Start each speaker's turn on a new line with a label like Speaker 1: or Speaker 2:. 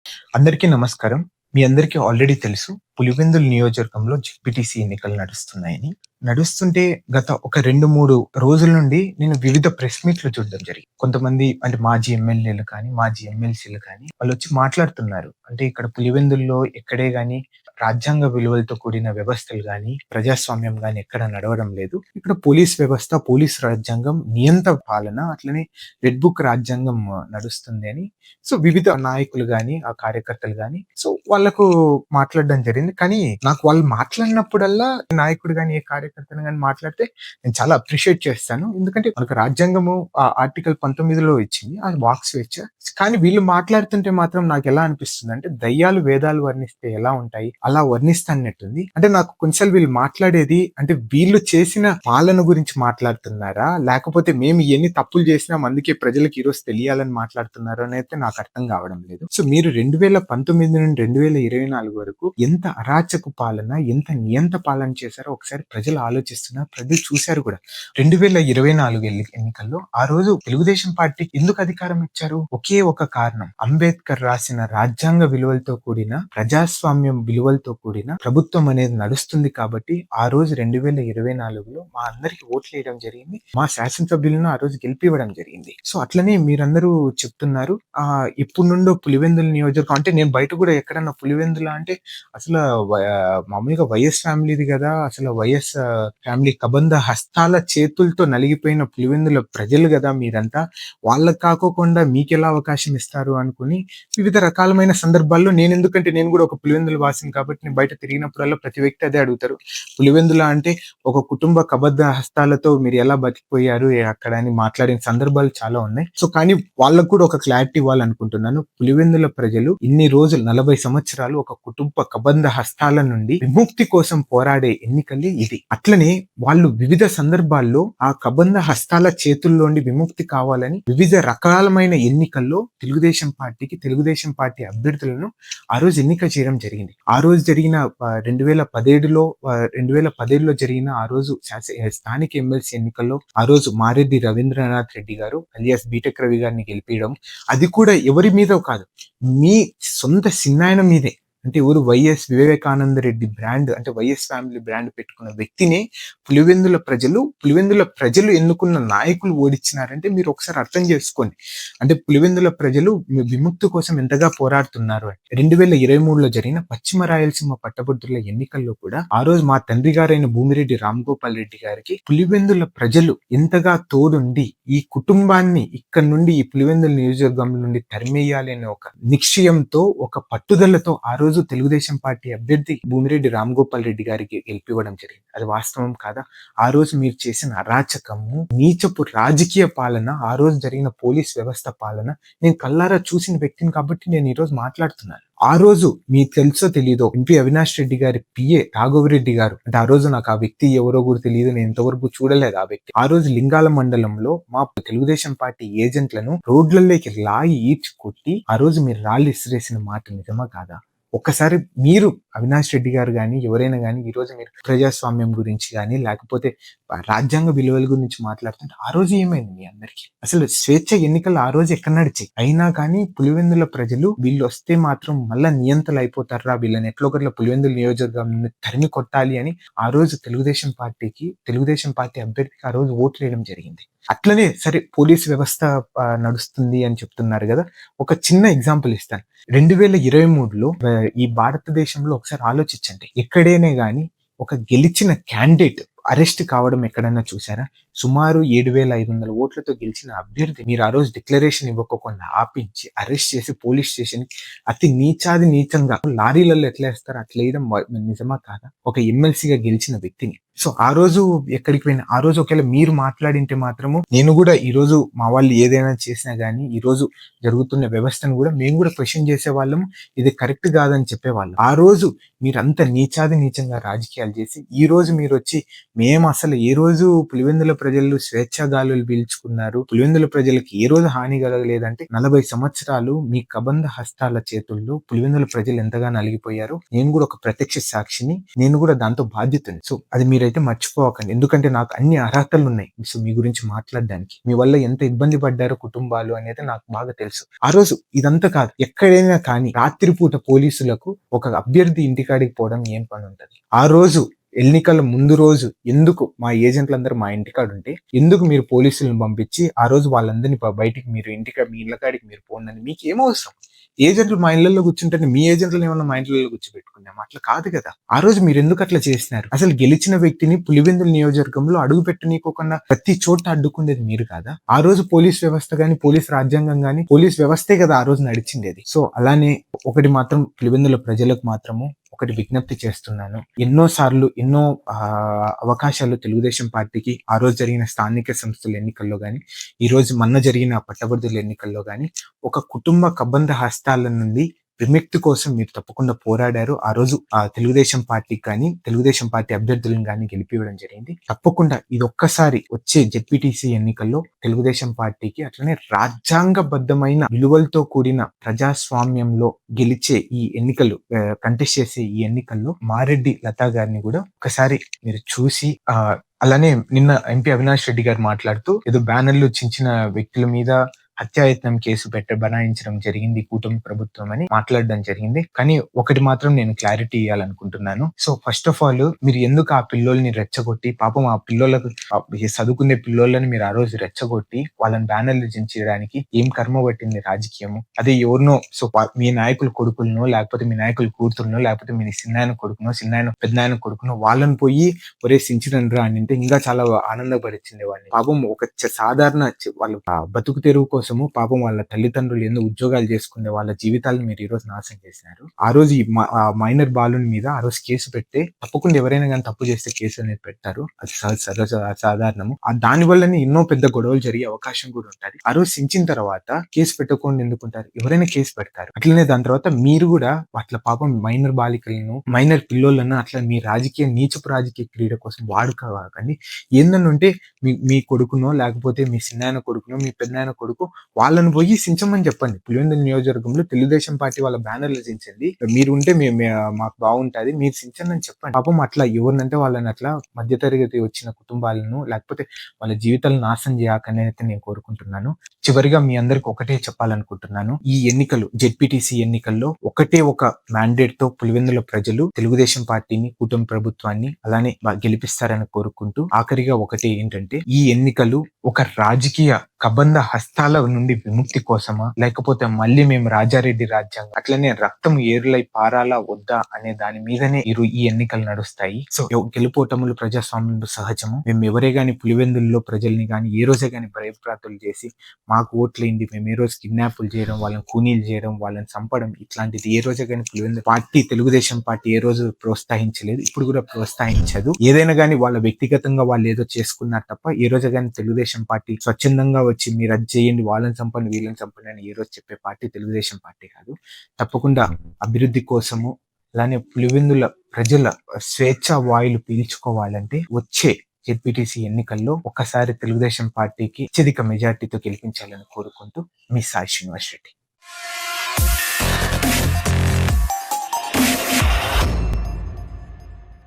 Speaker 1: అందరికీ నమస్కారం. మీ అందరికీ ఆల్రెడీ తెలుసు. పులివెందుల నియోజకవర్గంలో జెడ్పీటీసీ ఎన్నికలు నడుస్తున్నాయని. నడుస్తుంటే గత ఒక 2, 3 రోజుల నుండి నేను వివిధ ప్రెస్ మీట్‌లు చూడడం జరిగింది. కొంతమంది అంటే మాజీ ఎమ్మెల్యేలు కానీ, మాజీ ఎమ్మెల్సీలు కానీ వాళ్ళొచ్చి మాట్లాడుతున్నారు. అంటే ఇక్కడ పులివెందుల్లో ఎక్కడే గాని రాజ్యాంగ విలువలతో కూడిన వ్యవస్థలు గాని, ప్రజాస్వామ్యం గాని ఎక్కడ నడవడం లేదు. ఇక్కడ పోలీస్ వ్యవస్థ, పోలీస్ రాజ్యాంగం, నియంత పాలన అట్లనే రెడ్ బుక్ రాజ్యాంగం నడుస్తుంది అని వివిధ నాయకులు గాని, ఆ కార్యకర్తలు గాని వాళ్ళకు మాట్లాడడం జరిగింది. కానీ నాకు వాళ్ళు మాట్లాడినప్పుడల్లా నాయకుడు గాని, ఏ కార్యకర్తను గాని మాట్లాడితే నేను చాలా అప్రిషియేట్ చేస్తాను. ఎందుకంటే మనకు రాజ్యాంగము ఆర్టికల్ 19లో ఇచ్చింది. అది వాక్ స్వేచ్ఛ. కానీ వీళ్ళు మాట్లాడుతుంటే మాత్రం నాకెలా అనిపిస్తుందంటే దయ్యాలు వేదాలు వర్ణిస్తే ఎలా ఉంటాయి? అలా వర్ణిస్తన్నట్టుంది. అంటే నాకు కొన్నిసార్లు వీళ్ళు మాట్లాడేది అంటే వీళ్ళు చేసిన పాలన గురించి మాట్లాడుతున్నారా? లేకపోతే మేము ఎన్ని తప్పులు చేసినాం అందుకే ప్రజలకు ఈరోజు తెలియాలని మాట్లాడుతున్నారో అనైతే నాకు అర్థం కావడం లేదు. మీరు 2019 నుండి 2024 వరకు ఎంత అరాచక పాలన, ఎంత నియంత పాలన చేశారో ఒకసారి ప్రజలు ఆలోచిస్తున్నారు. ప్రజలు చూశారు కూడా. 2024 ఎన్నికల్లో ఆ రోజు తెలుగుదేశం పార్టీకి ఎందుకు అధికారం ఇచ్చారు? ఒకే ఒక కారణం. అంబేద్కర్ రాసిన రాజ్యాంగ విలువలతో కూడిన, ప్రజాస్వామ్యం విలువలతో కూడిన ప్రభుత్వం అనేది నడుస్తుంది కాబట్టి ఆ రోజు 2024లో మా అందరికి ఓట్లేయడం జరిగింది. మా శాసనసభ్యులను ఆ రోజు గెలిపివ్వడం జరిగింది. అట్లనే మీరందరూ చెప్తున్నారు ఎప్పుడు నుండో పులివెందుల నియోజకవర్గం అంటే నేను బయట కూడా ఎక్కడన్నా పులివెందుల అంటే అసలు మామూలుగా వైఎస్ ఫ్యామిలీది కదా, అసలు వైఎస్ ఫ్యామిలీ కబంధ హస్తాల చేతులతో నలిగిపోయిన పులివెందుల ప్రజలు కదా మీరంతా, వాళ్ళకి కాకోకుండా మీకెలా అవకాశం ఇస్తారు అనుకుని వివిధ రకాలమైన సందర్భాల్లో ఎందుకంటే నేను కూడా ఒక పులివెందుల వాసిని కాబట్టి నేను బయట తిరిగినప్పుడల్లా ప్రతి వ్యక్తి అదే అడుగుతారు. పులివెందుల అంటే ఒక కుటుంబ కబద్ధ హస్తాలతో మీరు ఎలా బతికిపోయారు అక్కడ అని మాట్లాడిన సందర్భాలు చాలా ఉన్నాయి. కానీ వాళ్ళకు కూడా ఒక క్లారిటీ ఇవ్వాలనుకుంటున్నాను. పులివెందుల ప్రజలు ఇన్ని రోజులు 40 సంవత్సరాలు ఒక కుటుంబ కబంధ హస్తాల నుండి విముక్తి కోసం పోరాడే ఎన్నికలే ఇది. అట్లనే వాళ్ళు వివిధ సందర్భాల్లో ఆ కబంధ హస్తాల చేతుల్లోండి విముక్తి కావాలని వివిధ రకాలమైన ఎన్నికల్లో తెలుగుదేశం పార్టీ అభ్యర్థులను ఆ రోజు ఎన్నిక చేయడం జరిగింది. ఆ రోజు జరిగిన 2017లో జరిగిన ఆ రోజు స్థానిక ఎమ్మెల్సీ ఎన్నికల్లో ఆ రోజు మారెడ్డి రవీంద్రనాథ్ రెడ్డి గారు అలియాస్ బీటెక్ రవి గారిని గెలిపించడం, అది కూడా ఎవరి మీదో కాదు, మీ సొంత సిన్నాయన మీదే. అంటే ఎవరు వైఎస్ వివేకానంద రెడ్డి బ్రాండ్ అంటే వైఎస్ ఫ్యామిలీ బ్రాండ్ పెట్టుకున్న వ్యక్తిని పులివెందుల ప్రజలు ఎన్నుకున్న నాయకులు ఓడించినారంటే మీరు ఒకసారి అర్థం చేసుకోండి. అంటే పులివెందుల ప్రజలు విముక్తి కోసం ఎంతగా పోరాడుతున్నారు. 2023లో జరిగిన పశ్చిమ రాయలసీమ పట్టభద్రుల ఎన్నికల్లో కూడా ఆ రోజు మా తండ్రి గారైన భూమిరెడ్డి రామ్గోపాల్ రెడ్డి గారికి పులివెందుల ప్రజలు ఎంతగా తోడుండి ఈ కుటుంబాన్ని ఇక్కడ నుండి ఈ పులివెందుల నియోజకవర్గం నుండి తరిమేయాలి అనే ఒక నిశ్చయంతో, ఒక పట్టుదలతో ఆ రోజు తెలుగుదేశం పార్టీ అభ్యర్థి భూమిరెడ్డి రామ్గోపాల్ రెడ్డి గారికి గెలిపివ్వడం జరిగింది. అది వాస్తవం కాదా? ఆ రోజు మీరు చేసిన అరాచకము, నీచపు రాజకీయ పాలన, ఆ రోజు జరిగిన పోలీస్ వ్యవస్థ పాలన నేను కళ్ళారా చూసిన వ్యక్తిని కాబట్టి నేను ఈ రోజు మాట్లాడుతున్నాను. ఆ రోజు మీకు తెలుసో తెలీదో ఎంపీ అవినాష్ రెడ్డి గారి పిఏ రాఘవరెడ్డి గారు, అంటే ఆ రోజు నాకు ఆ వ్యక్తి ఎవరో కూడా తెలియదు, నేను ఇంతవరకు చూడలేదు ఆ వ్యక్తి. ఆ రోజు లింగాల మండలంలో మా తెలుగుదేశం పార్టీ ఏజెంట్లను రోడ్లలోకి లాగి ఈడ్చి కొట్టి ఆ రోజు మీరు రాళ్ళు ఇసిరేసిన మాట నిజమా కాదా? ఒక్కసారి మీరు అవినాష్ రెడ్డి గారు కానీ ఎవరైనా కానీ ఈ రోజు మీరు ప్రజాస్వామ్యం గురించి కానీ లేకపోతే రాజ్యాంగ విలువల గురించి మాట్లాడుతుంటే ఆ రోజు ఏమైంది మీ అందరికి? అసలు స్వేచ్ఛ ఎన్నికలు ఆ రోజు ఎక్కడ నడిచాయి? అయినా కానీ పులివెందుల ప్రజలు వీళ్ళు వస్తే మాత్రం మళ్ళా నియంతలు అయిపోతారా, వీళ్ళని ఎట్లొకట్ల పులివెందుల నియోజకవర్గం తరిమి కొట్టాలి అని ఆ రోజు తెలుగుదేశం పార్టీ అభ్యర్థికి ఆ రోజు ఓట్లు వేయడం జరిగింది. అట్లనే సరే పోలీస్ వ్యవస్థ నడుస్తుంది అని చెప్తున్నారు కదా, ఒక చిన్న ఎగ్జాంపుల్ ఇస్తాను. 2023లో ఈ భారతదేశంలో ఒకసారి ఆలోచించండి, ఎక్కడైనా గాని ఒక గెలిచిన క్యాండిడేట్ అరెస్ట్ కావడం ఎక్కడన్నా చూసారా? సుమారు 7,500 ఓట్లతో గెలిచిన అభ్యర్థి మీరు ఆ రోజు డిక్లరేషన్ ఇవ్వకుండా ఆపించి అరెస్ట్ చేసి పోలీస్ స్టేషన్ అతి నీచంగా లారీలలో ఎట్లా వేస్తారో అట్లా వేయడం నిజమా కాదా? ఒక ఎమ్మెల్సీగా గెలిచిన వ్యక్తిని. ఆ రోజు ఎక్కడికి పోయినా ఆ రోజు ఒకవేళ మీరు మాట్లాడింటే మాత్రము నేను కూడా ఈ రోజు మా వాళ్ళు ఏదైనా చేసినా గానీ ఈ రోజు జరుగుతున్న వ్యవస్థను కూడా మేము కూడా క్వశ్చన్ చేసేవాళ్ళము, ఇది కరెక్ట్ కాదని చెప్పేవాళ్ళం. ఆ రోజు మీరు అంత నీచంగా రాజకీయాలు చేసి ఈ రోజు మీరు వచ్చి మేము అసలు ఏ రోజు పులివెందుల ప్రజలు స్వేచ్ఛా గాలులు పీల్చుకున్నారు, పులివెందుల ప్రజలకు ఏ రోజు హాని కలగలేదంటే 40 సంవత్సరాలు మీ కబంధ హస్తాల చేతుల్లో పులివెందుల ప్రజలు ఎంతగా నలిగిపోయారు. నేను కూడా ఒక ప్రత్యక్ష సాక్షిని, నేను కూడా దాంతో బాధ్యతని. అది మీరు మీరైతే మర్చిపోకండి. ఎందుకంటే నాకు అన్ని అర్హతలున్నాయి. సో, మీ గురించి మాట్లాడడానికి. మీ వల్ల ఎంత ఇబ్బంది పడ్డారో కుటుంబాలు అనేది నాకు బాగా తెలుసు. ఆ రోజు ఇదంతా కాదు. ఎక్కడైనా కానీ రాత్రి పూట పోలీసులకు ఒక అభ్యర్థి ఇంటికాడికి పోవడం ఏం పనుంటది? ఆ రోజు ఎన్నికల ముందు రోజు ఎందుకు మా ఏజెంట్లందరూ మా ఇంటికాడుంటే, ఎందుకు మీరు పోలీసులను పంపించి, ఆ రోజు వాళ్ళందరిని బయటికి మీరు మీ ఇళ్ళ కాడికి మీరు పోండని మీకేమవసరం? ఏజెంట్లు మా ఇళ్లలో కూర్చుంటేనే మీ ఏజెంట్లని ఏమన్నా మా ఇంట్లలో కూర్చోబెట్టుకున్నామా? అట్లా కాదు కదా! ఆ రోజు మీరెందుకు అట్లా చేసినారు? అసలు గెలిచిన వ్యక్తిని పులివెందుల నియోజకవర్గంలో అడుగు పెట్టనీకోకుండా ప్రతి చోట అడ్డుకునేది మీరు కాదా? ఆ రోజు పోలీస్ వ్యవస్థ గాని, పోలీస్ రాజ్యాంగం గాని, పోలీస్ వ్యవస్థే కదా ఆ రోజు నడిచిండేది. సో, అలానే ఒకటి మాత్రం పులివెందుల ప్రజలకు మాత్రము ఒకటి విజ్ఞప్తి చేస్తున్నాను. ఎన్నో సార్లు ఎన్నో అవకాశాలు తెలుగుదేశం పార్టీకి ఆ రోజు జరిగిన స్థానిక సంస్థల ఎన్నికల్లో గాని, ఈ రోజు మొన్న జరిగిన పట్టభద్రుల ఎన్నికల్లో గాని, ఒక కుటుంబ కబంధ హస్తాల నుండి విముక్తి కోసం మీరు తప్పకుండా పోరాడారు. ఆ రోజు తెలుగుదేశం పార్టీకి కానీ, తెలుగుదేశం పార్టీ అభ్యర్థులను గాని గెలిపివ్వడం జరిగింది. తప్పకుండా ఇదొక్కసారి వచ్చే జెడ్పీటీసీ ఎన్నికల్లో తెలుగుదేశం పార్టీకి అట్లనే రాజ్యాంగబద్ధమైన విలువలతో కూడిన ప్రజాస్వామ్యంలో గెలిచే ఈ ఎన్నికలు కంటెస్ట్ చేసే ఈ ఎన్నికల్లో మారెడ్డి లతా గారిని కూడా ఒకసారి మీరు చూసి అలానే నిన్న ఎంపీ అవినాష్ రెడ్డి గారు మాట్లాడుతూ ఏదో బ్యానర్లు చించిన వ్యక్తుల మీద హత్యాయత్నం కేసు బనాయించడం జరిగింది కూటమి ప్రభుత్వం అని మాట్లాడడం జరిగింది. కానీ ఒకటి మాత్రం నేను క్లారిటీ ఇవ్వాలనుకుంటున్నాను. సో ఫస్ట్ ఆఫ్ ఆల్ మీరు ఎందుకు ఆ పిల్లోల్ని రెచ్చగొట్టి పాపం ఆ పిల్లోలకు చదువుకునే పిల్లోళ్ళని మీరు ఆ రోజు రెచ్చగొట్టి వాళ్ళని బ్యానర్లు చించడానికి ఏం కర్మ పట్టింది రాజకీయము? అదే ఎవరినో సో మీ నాయకుల కొడుకులనో లేకపోతే మీ నాయకుల కూతురునో లేకపోతే మీ చిన్నాయన కొడుకునో పెద్దనాయన కొడుకునో వాళ్ళని పోయి ఒరే సించిరండ్రా అని అంటే ఇంకా చాలా ఆనందపరిచింది వాడిని. పాపం ఒక సాధారణ వాళ్ళ బతుకు తెరువు కోసము పాపం వాళ్ళ తల్లిదండ్రులు ఎన్నో ఉద్యోగాలు చేసుకునే వాళ్ళ జీవితాలను మీరు ఈ రోజు నాశనం చేసినారు. ఆ రోజు ఈ మైనర్ బాలుని మీద ఆ రోజు కేసు పెడితే తప్పకుండా ఎవరైనా కానీ తప్పు చేస్తే కేసు అనేది పెడతారు. అది సాధారణము. దాని వల్లనే ఎన్నో పెద్ద గొడవలు జరిగే అవకాశం కూడా ఉంటుంది. ఆ రోజు సించిన తర్వాత కేసు పెట్టకుండా ఎందుకుంటారు? ఎవరైనా కేసు పెడతారు. అట్లనే దాని తర్వాత మీరు కూడా అట్లా పాపం మైనర్ బాలికలను మైనర్ పిల్లోళ్ళను అట్లా మీ నీచపు రాజకీయ క్రీడ కోసం వాడుకోవాకండి. ఏందనంటే మీ కొడుకునో లేకపోతే మీ చిన్నాయన కొడుకునో మీ పెద్దనాయన కొడుకు వాళ్ళని పోయి సించమని చెప్పండి. పులివెందుల నియోజకవర్గంలో తెలుగుదేశం పార్టీ వాళ్ళ బ్యానర్లు సించండి. మీరు ఉంటే మాకు బాగుంటది, మీరు సించండి అని చెప్పండి. పాపం అట్లా ఎవరినంటే వాళ్ళని అట్లా మధ్యతరగతి వచ్చిన కుటుంబాలను లేకపోతే వాళ్ళ జీవితాలను నాశనం చేయకనే అయితే నేను కోరుకుంటున్నాను. చివరిగా మీ అందరికి ఒకటే చెప్పాలనుకుంటున్నాను. ఈ ఎన్నికలు జెడ్పీటీసీ ఎన్నికల్లో ఒకటే ఒక మ్యాండేట్ తో పులివెందుల ప్రజలు తెలుగుదేశం పార్టీని కూటమి ప్రభుత్వాన్ని అలానే గెలిపిస్తారని కోరుకుంటూ ఆఖరిగా ఒకటి ఏంటంటే ఈ ఎన్నికలు ఒక రాజకీయ కబంధ హస్తాల నుండి విముక్తి కోసమా లేకపోతే మళ్ళీ మేము రాజారెడ్డి రాజ్యాంగం అట్లనే రక్తం ఏరులై పారాలా వద్దా అనే దాని మీదనే ఈ ఎన్నికలు నడుస్తాయి. సో గెలుపోటములు ప్రజాస్వామ్యంలో సహజము. మేము ఎవరే గాని పులివెందుల్లో ప్రజల్ని గాని ఏ రోజే గాని భయప్రాంతులు చేసి మాకు ఓట్లేంది మేము ఏ రోజు కిడ్నాపులు చేయడం వాళ్ళని కూనీలు చేయడం వాళ్ళని చంపడం ఇట్లాంటిది ఏ రోజే గాని పులివెందుల పార్టీ తెలుగుదేశం పార్టీ ఏ రోజు ప్రోత్సహించలేదు, ఇప్పుడు కూడా ప్రోత్సహించదు. ఏదైనా గాని వాళ్ళ వ్యక్తిగతంగా వాళ్ళు ఏదో చేసుకున్నారు తప్ప ఏ రోజు గాని తెలుగుదేశం పార్టీ స్వచ్ఛందంగా వచ్చి మీరు అది చేయండి వాళ్ళని చంపండి వీళ్ళని చంపండి అని ఏ రోజు చెప్పే పార్టీ తెలుగుదేశం పార్టీ కాదు. తప్పకుండా అభివృద్ధి కోసము అలానే పులివెందుల ప్రజల స్వేచ్ఛ వాయులు పీల్చుకోవాలంటే వచ్చే జెడ్పీటీసీ ఎన్నికల్లో ఒకసారి తెలుగుదేశం పార్టీకి అత్యధిక మెజార్టీతో గెలిపించాలని కోరుకుంటూ మీ సాయి శ్రీనివాస్ రెడ్డి.